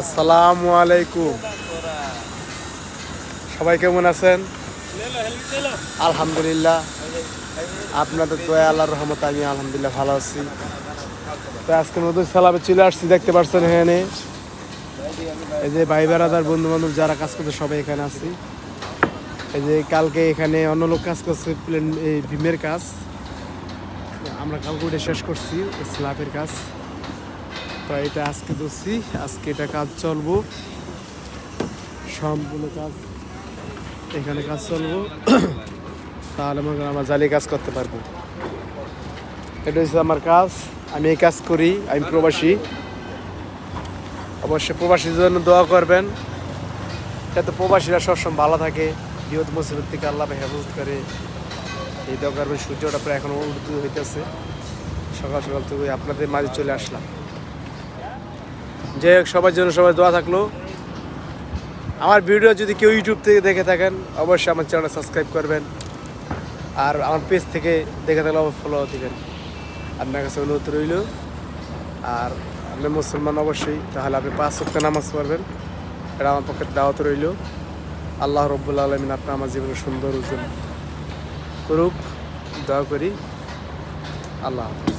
আসসালামু আলাইকুম। সবাই কেমন আছেন? আলহামদুলিল্লাহ, আপনাদের দয়া আল্লাহর রহমত আমি আলহামদুলিল্লাহ ভালো আছি। তো আজকে নতুন সালামে চলে আসছি, দেখতে পাচ্ছেন এখানে এই যে ভাই বেড়াদার বন্ধু বান্ধব যারা কাজ করছে সবাই এখানে আছি। এই যে কালকে এখানে অন্য লোক কাজ করছে প্লেন এই বিমের কাজ, আমরা কালকে ওটা শেষ করছি স্ল্যাবের কাজ। তো এটা আজকে ধরছি, আজকে এটা কাজ চলবো, সম্পূর্ণ কাজ এখানে কাজ চলবো। তাহলে আমরা জ্বালিয়ে কাজ করতে পারবো। এটা হচ্ছে আমার কাজ, আমি এই কাজ করি, আমি প্রবাসী। অবশ্যই প্রবাসীর জন্য দোয়া করবেন, যাতে প্রবাসীরা সবসময় ভালো থাকে, বিপদ মুসিবত থেকে আল্লাহ হেফাজত করে। এই দোয়া করবেন। সূর্যটা প্রায় এখনো উর্দু হইতেছে, সকাল সকাল থেকে আপনাদের মাঝে চলে আসলাম। যাই হোক, সবার জন্য সবাই দোয়া থাকলো। আমার ভিডিও যদি কেউ ইউটিউব থেকে দেখে থাকেন অবশ্যই আমার চ্যানেল সাবস্ক্রাইব করবেন, আর আমার পেজ থেকে দেখে থাকলে অবশ্যই ফলো দিবেন। আপনার কাছে অনুরোধ রইল। আর আপনি মুসলমান অবশ্যই, তাহলে আপনি 5 ওয়াক্ত নামাজ পড়বেন, এটা আমার পক্ষে দাওয়াত রইল। আল্লাহ রব্বুল আলামিন আপনার আমার জীবনে সুন্দর উজ্জ্বল করুক, দোয়া করি। আল্লাহ হাফেজ।